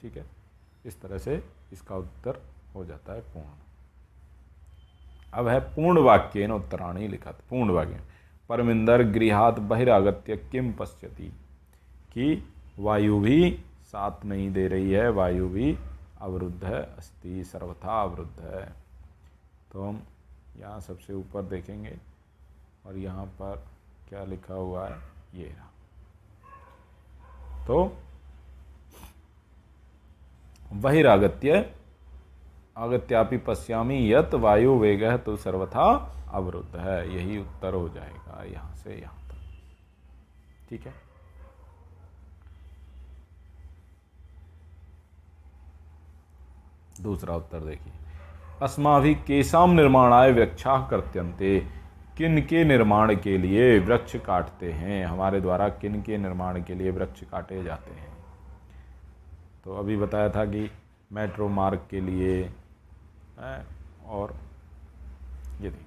ठीक है। इस तरह से इसका उत्तर हो जाता है पूर्ण। अब है पूर्ण वाक्य न उत्तराणी लिखा। पूर्ण वाक्य, परमिंदर गृहात बहिरागत्य किम पश्यति। कि वायु भी साथ नहीं दे रही है, वायु भी अवरुद्ध है, अस्ति, सर्वथा अवरुद्ध है। तो हम यहाँ सबसे ऊपर देखेंगे, और यहाँ पर क्या लिखा हुआ है, ये रहा। तो बहिरागत्य आगत्यापि पश्यामि यत वायु वेगः तो सर्वथा अवरुद्ध है। यही उत्तर हो जाएगा यहाँ से यहाँ तक, ठीक है। दूसरा उत्तर देखिए, अस्माभि केसाम निर्माणाय वृक्षाः कर्त्यन्ते। किन के निर्माण के लिए वृक्ष काटते हैं? हमारे द्वारा किन के निर्माण के लिए वृक्ष काटे जाते हैं? तो अभी बताया था कि मेट्रो मार्ग के लिए है, और ये देखिए,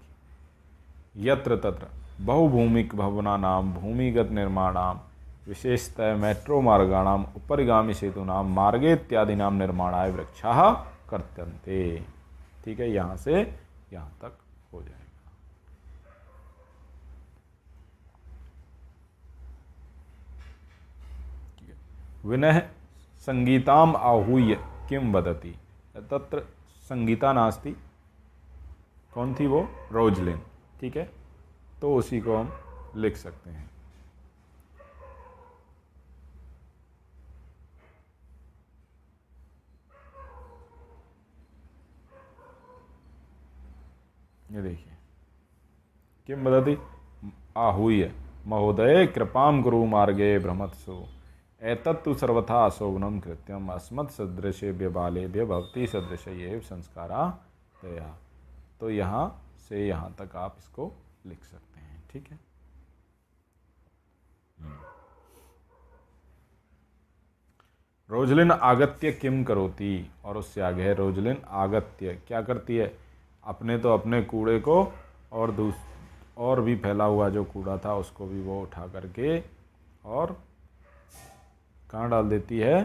यत्र तत्र बहुभूमिक भवनानां भूमिगत निर्माणाम विशेषतः मेट्रो मार्गाणाम उपरिगामी सेतूनाम मार्गे इत्यादिनाम निर्माणाय वृक्षाः कर्त्यन्ते। ठीक है, यहाँ से यहाँ तक हो जाएगा। विनः संगीताम आहूय किम वदति। तत्र संगीता नास्ति, कौन थी वो? रोजलिन, ठीक है। तो उसी को हम लिख सकते हैं। ये देखिए, किम वदति आहूय महोदय कृपाम गुरु मार्गे भ्रमत्सु एतत्तु सर्वथा शोभनम कृत्यम अस्मत् सदृशेभ्य बालेभ्य भवति सदृश ये संस्कारा दया। तो यहाँ से यहाँ तक आप इसको लिख सकते हैं, ठीक है। रोजलिन आगत्य किम करोती, और उससे आगे है रोजलिन आगत्य क्या करती है, अपने तो अपने कूड़े को और भी फैला हुआ जो कूड़ा था उसको भी वो उठा करके और कहाँ डाल देती है,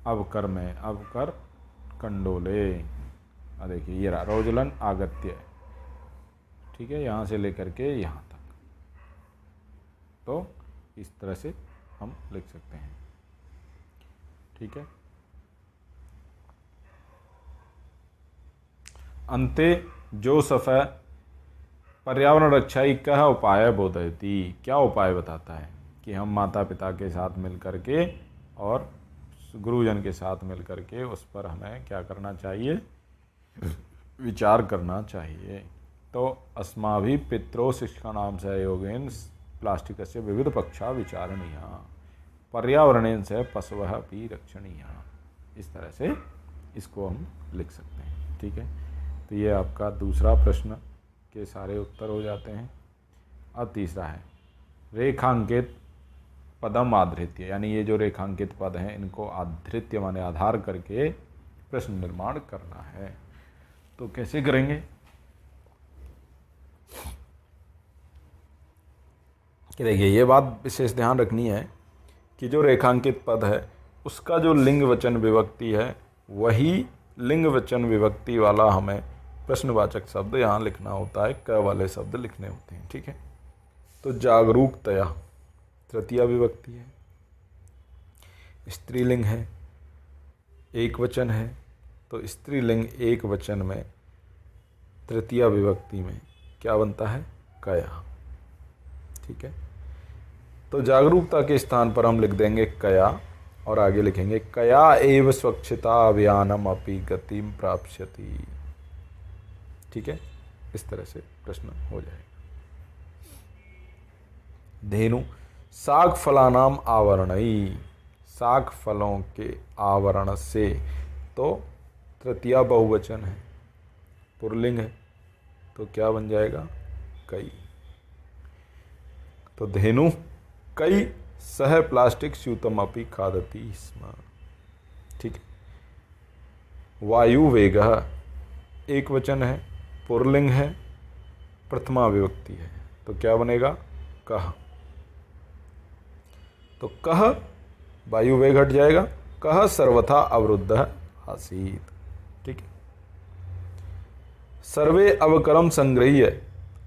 अवकर में, अवकर कंडोले। देखिए ये रहा रोजलन आगत्य, ठीक है, यहाँ से लेकर के यहाँ तक। तो इस तरह से हम लिख सकते हैं, ठीक है। अंते जोसेफ पर्यावरण रक्षाई कह उपाय बोधयति, क्या उपाय बताता है कि हम माता पिता के साथ मिल करके और गुरुजन के साथ मिल करके उस पर हमें क्या करना चाहिए, विचार करना चाहिए। तो अस्माभि पित्रो शिक्षणाम सहयोगेन प्लास्टिक से विविध पक्षा विचारणीय पर्यावरणेन से पशवः अपि रक्षणीय, इस तरह से इसको हम लिख सकते हैं, ठीक है। तो ये आपका दूसरा प्रश्न के सारे उत्तर हो जाते हैं। अब तीसरा है रेखांकित पदम आधृत्य, यानी ये जो रेखांकित पद हैं इनको आधृत्य माने आधार करके प्रश्न निर्माण करना है। तो कैसे करेंगे, कि देखिए ये बात विशेष ध्यान रखनी है कि जो रेखांकित पद है उसका जो लिंग वचन विभक्ति है वही लिंग वचन विभक्ति वाला हमें प्रश्नवाचक शब्द यहाँ लिखना होता है, क वाले शब्द लिखने होते हैं, ठीक है। तो जागरूकतया तृतीय विभक्ति है, स्त्रीलिंग है, एक वचन है, तो स्त्रीलिंग एक वचन में तृतीय विभक्ति में क्या बनता है, कया, ठीक है। तो जागरूकता के स्थान पर हम लिख देंगे कया और आगे लिखेंगे कया एव स्वच्छता अभियानम अपि गतिम प्राप्स्यति, ठीक है। इस तरह से प्रश्न हो जाएगा। धेनु शाक फलानाम आवरणई, शाक फलों के आवरण से, तो तृतीया बहुवचन है, पुल्लिंग है, तो क्या बन जाएगा, कई। तो धेनु कई सह प्लास्टिक स्यूतम अपि खादति स्म, ठीक है। वायु वेग एक वचन है, पुल्लिंग है, प्रथमा विभक्ति है, तो क्या बनेगा, कह। तो कह वायु वेग हट जाएगा, कह सर्वथा अवरुद्ध आसीत, ठीक है। सर्वे अवकरम संग्रह्य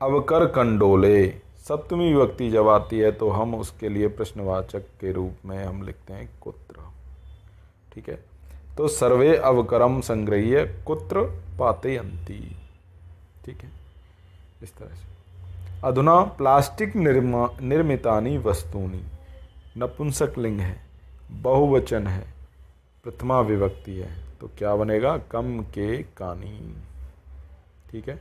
अवकर कंडोले, सप्तमी विभक्ति जब आती है तो हम उसके लिए प्रश्नवाचक के रूप में हम लिखते हैं कुत्र, ठीक है। तो सर्वे अवकरम संग्रह्य कुत्र पातयन्ति, ठीक है, इस तरह से। अधुना प्लास्टिक निर्मितानि वस्तूनि, नपुंसक लिंग है, बहुवचन है, प्रथमा विभक्ति है, तो क्या बनेगा, कम के कानी, ठीक है।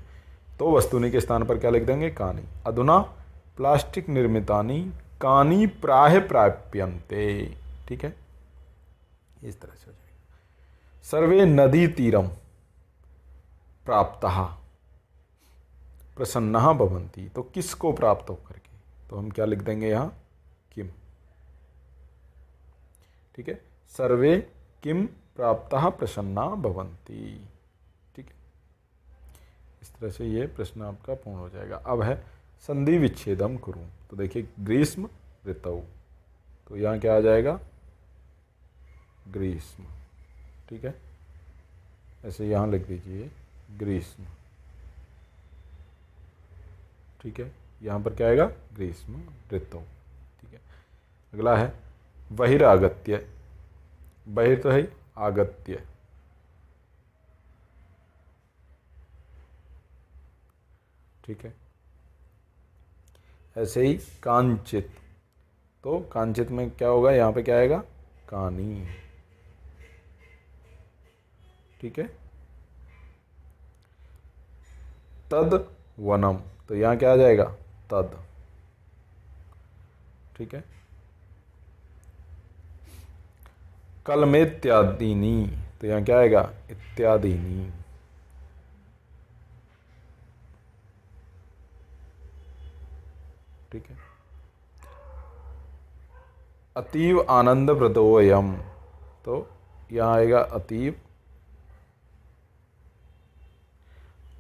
तो वस्तुनि के स्थान पर क्या लिख देंगे, कानी। अधुना प्लास्टिक निर्मितानि कानी प्राह प्राप्यन्ते, ठीक है, इस तरह से हो जाएगा। सर्वे नदी तीरम प्राप्तः प्रसन्नः भवन्ति, तो किसको प्राप्त होकर के, तो हम क्या लिख देंगे यहाँ, किम, ठीक है। सर्वे किम प्राप्तः प्रसन्ना भवन्ति, ठीक है। इस तरह से ये प्रश्न आपका पूर्ण हो जाएगा। अब है संधि विच्छेदम कुरु, तो देखिए ग्रीष्म ऋतु, तो यहाँ क्या आ जाएगा, ग्रीष्म, ठीक है। ऐसे यहाँ लिख दीजिए ग्रीष्म, ठीक है। यहाँ पर क्या आएगा, ग्रीष्म ऋतु, ठीक है। अगला है बहिरागत्य, बहिर तो है आगत्य, ठीक है। ऐसे ही कांचित, तो कांचित में क्या होगा, यहाँ पे क्या आएगा, कानी, ठीक है। तद वनम, तो यहाँ क्या आ जाएगा, तद, ठीक है। कलमेत्यादीनी, तो यहाँ क्या आएगा, इत्यादीनी, ठीक है। अतीव आनंद प्रदोयम, तो यहाँ आएगा अतीव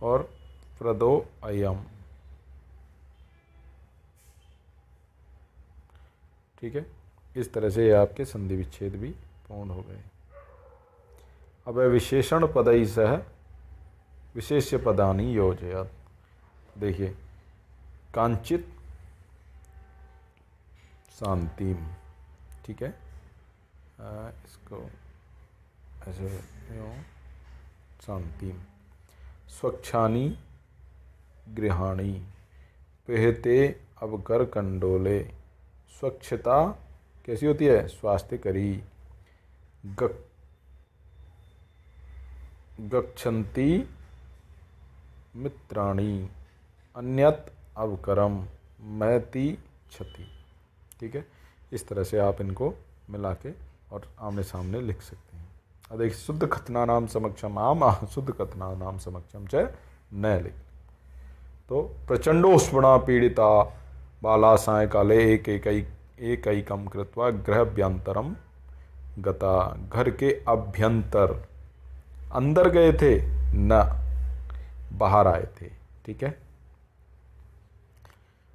और प्रदो अयम। ठीक है, इस तरह से ये आपके संधि विच्छेद भी पूर्ण हो गए। अब विशेषण पदई सह विशेष्य पदानी योजयत। देखिए, कांचित शांतिम, ठीक है, इसको ऐसे शांतिम, स्वच्छानी गृहाणी, पेहते अवकर कंडोले। स्वच्छता कैसी होती है? स्वास्थ्य करी। गच्छन्ति मित्राणी, अन्यत अवकरम, मैति क्षति। ठीक है, इस तरह से आप इनको मिला के और आमने सामने लिख सकते हैं। अब देखिए, शुद्ध कथना नाम समक्षम आम, शुद्ध कथना नाम समक्षम च न लिख। तो प्रचंडोष्णा पीड़िता बाला सायकाले एकैकम कृत्वा गृहभ्यंतरम गता। घर के अभ्यंतर, अंदर गए थे न बाहर आए थे। ठीक है,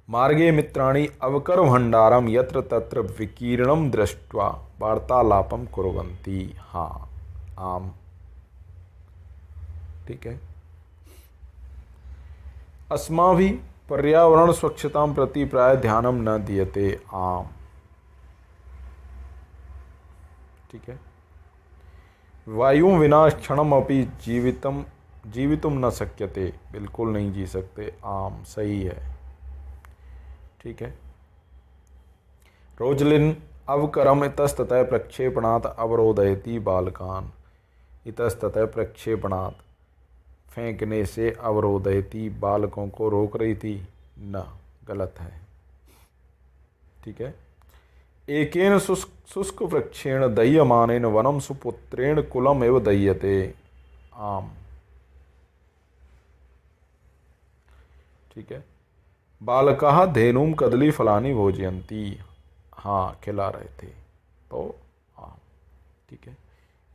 मार्गे मित्राणि अवकर भंडारम यत्र तत्र विकीर्णम दृष्ट्वा वार्तालापम कुर्वन्ति। हाँ, आम। ठीक है, अस्माभिः पर्यावरण स्वच्छता प्रति प्राय ध्यानम न दीयते। आम। ठीक है, वायु विना क्षणमपि जीवितुम न शक्यते, बिल्कुल नहीं जी सकते। आम, सही है। ठीक है, रोजलिन अवकरम इतस्ततः प्रक्षेपणात् अवरोधयति बालकान। इतस्ततः प्रक्षेपणात्, फेंकने से, अवरोधयति, बालकों को रोक रही थी, न, गलत है। ठीक है, एकेन शुष्क वृक्षेण दह्यमानेन वनम सुपुत्रेण कुलम एव दह्यते। आम। ठीक है, बालकाः धेनुम कदली फलानि भोजयन्ति। हाँ, खिला रहे थे, तो आम। ठीक है,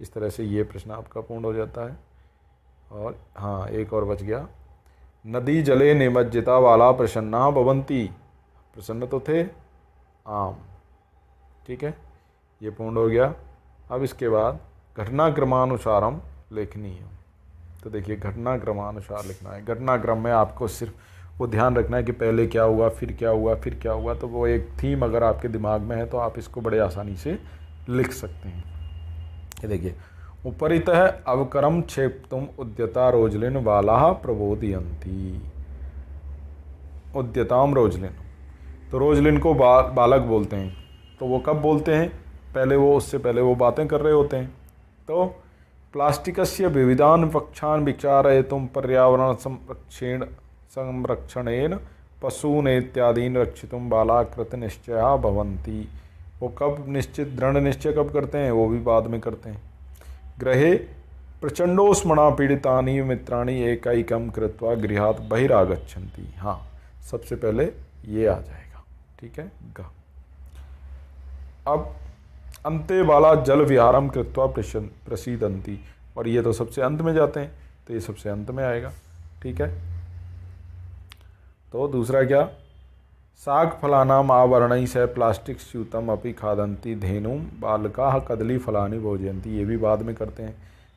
इस तरह से ये प्रश्न आपका पूर्ण हो जाता है। और हाँ, एक और बच गया, नदी जले निमज्जिता वाला प्रसन्ना भवन्ति। प्रसन्न तो थे, आम। ठीक है, ये पूर्ण हो गया। अब इसके बाद घटनाक्रमानुसारम लेखनी है। तो देखिए, घटनाक्रमानुसार लिखना है। घटनाक्रम में आपको सिर्फ वो ध्यान रखना है कि पहले क्या हुआ, फिर क्या हुआ, फिर क्या हुआ। तो वो एक थीम अगर आपके दिमाग में है तो आप इसको बड़े आसानी से लिख सकते हैं। ये देखिए, उपरितः अवकरम क्षेप्तुम उद्यता रोजलिन बालाः प्रबोधयन्ति। उद्यताम रोजलिन, तो रोजलिन को बालक बोलते हैं। तो वो कब बोलते हैं? पहले वो, उससे पहले वो बातें कर रहे होते हैं। तो प्लास्टिकस्य विविधान पक्षान विचारयितुं पर्यावरण संरक्षणेन पशून इत्यादीन रक्षितुं बाला कृत निश्चया भवन्ति। वो कब निश्चित, दृढ़ निश्चय कब करते हैं? वो भी बाद में करते हैं। गृहे प्रचंडोष्मणा पीड़ितानि मित्राणि एकैकम कृत्वा गृहात् बहिरागच्छन्ति। हाँ, सबसे पहले ये आ जाएगा। ठीक है, ग। अब अंते बाला जल विहारम कृत्वा प्रसीदन्ति, और ये तो सबसे अंत में जाते हैं, तो ये सबसे अंत में आएगा। ठीक है, तो दूसरा क्या, साग फलानाम आवरणैः सह प्लास्टिक स्यूतम अपि खादन्ति धेनुम बालकाः कदली फलानि भोजयन्ति। ये भी बाद में करते हैं।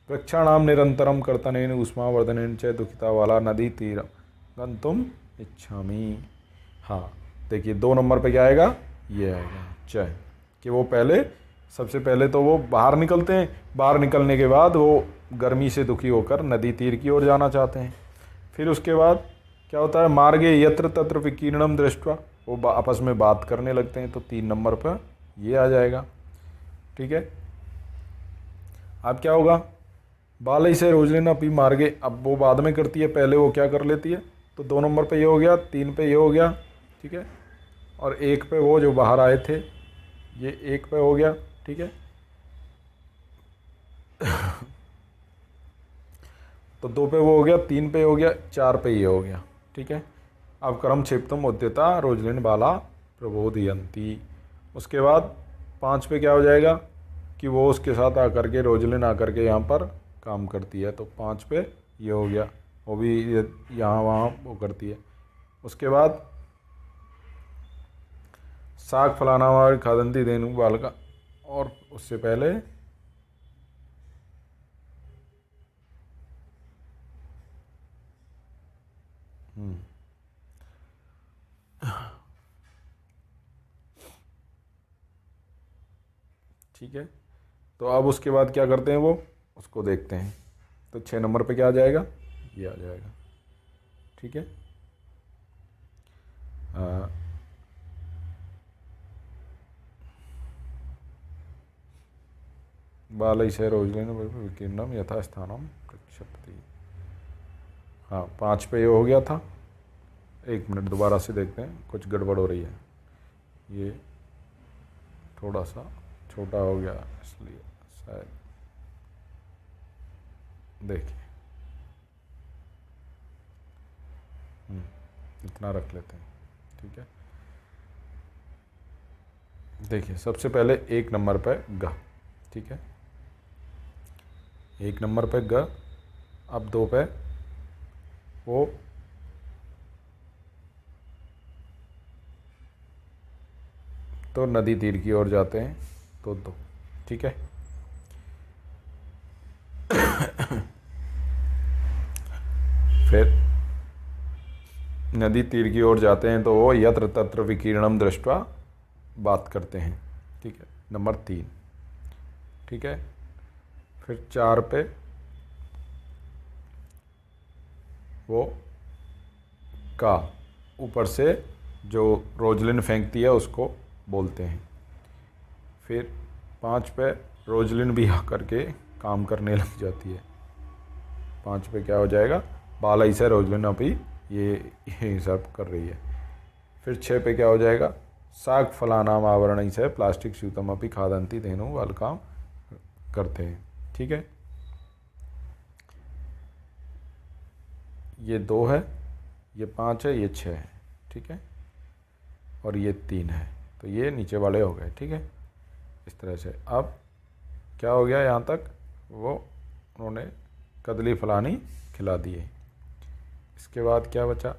वृक्षाणाम निरंतरम कर्तनेन उष्मावर्धनेन च दुखिता वाला नदी तीर गंतुम इच्छामि। हाँ, देखिए 2 नंबर पे क्या आएगा? ये आएगा च, कि वो पहले, सबसे पहले तो वो बाहर निकलते हैं। बाहर निकलने के बाद वो गर्मी से दुखी होकर नदी तीर की ओर जाना चाहते हैं। फिर उसके बाद क्या होता है? मार्गे यत्र तत्र विकीर्णम दृष्ट्वा, वो आपस में बात करने लगते हैं। तो 3 नंबर पर ये आ जाएगा। ठीक है, अब क्या होगा? बालई से रोजलिन अपनी मार्गे, अब वो बाद में करती है, पहले वो क्या कर लेती है? तो 2 नंबर पे ये हो गया, 3 पे ये हो गया। ठीक है, और 1 पे वो जो बाहर आए थे, ये 1 पे हो गया। ठीक है, तो 2 पे वो हो गया, 3 पे हो गया, 4 पे ये हो गया। ठीक है, अब कर्म क्षेप्तम उद्यता रोजलिन बाला प्रबोधयन्ति। उसके बाद 5 पे क्या हो जाएगा कि वो उसके साथ आकर के रोजलिन आकर के यहाँ पर काम करती है, तो 5 पे ये हो गया, वो भी यहाँ वहाँ वो करती है। उसके बाद साग फलाना वाली खादंती धेनु बालका, और उससे पहले ठीक है। तो अब उसके बाद क्या करते हैं वो, उसको देखते हैं। तो 6 नंबर पे क्या आ जाएगा, ये आ जाएगा। ठीक है। बालैः रोजलेन विकीर्णम यथास्थानम प्रक्षेपति। हाँ 5 पे ये हो गया था। 1 मिनट दोबारा से देखते हैं, कुछ गड़बड़ हो रही है, ये थोड़ा सा छोटा हो गया इसलिए शायद। देखिए इतना रख लेते हैं। ठीक है। देखिए सबसे पहले 1 नंबर पे ग, ठीक है, 1 नंबर पे ग। अब 2 पे वो, तो नदी तीर की ओर जाते हैं, तो 2। ठीक है। फिर नदी तीर की ओर जाते हैं तो वो यत्र तत्र विकीर्णम दृष्टवा बात करते हैं। ठीक है, नंबर 3। ठीक है। फिर 4 पे वो का ऊपर से जो रोजलिन फेंकती है उसको बोलते हैं। फिर 5 पे रोजलिन भी आकर के काम करने लग जाती है। 5 पे क्या हो जाएगा, बालैः से रोजलिन अभी ये सब कर रही है। फिर 6 पे क्या हो जाएगा, साग फलानाम आवरण से प्लास्टिक स्यूतम अपनी खादंती धेनु वाल काम करते हैं। ठीक है। ये 2 है, ये 5 है, ये 6 है। ठीक है। और ये 3 है, तो ये नीचे वाले हो गए। ठीक है। इस तरह से अब क्या हो गया, यहाँ तक वो उन्होंने कदली फलानी खिला दिए। इसके बाद क्या बचा,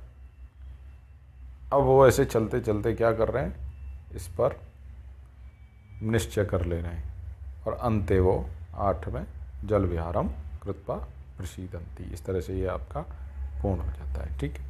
अब वो ऐसे चलते चलते क्या कर रहे हैं, इस पर निश्चय कर ले रहे हैं। और अंते वो 8 में जल विहारम कृत्वा प्रसीदंती। इस तरह से ये आपका पूर्ण हो जाता है। ठीक है।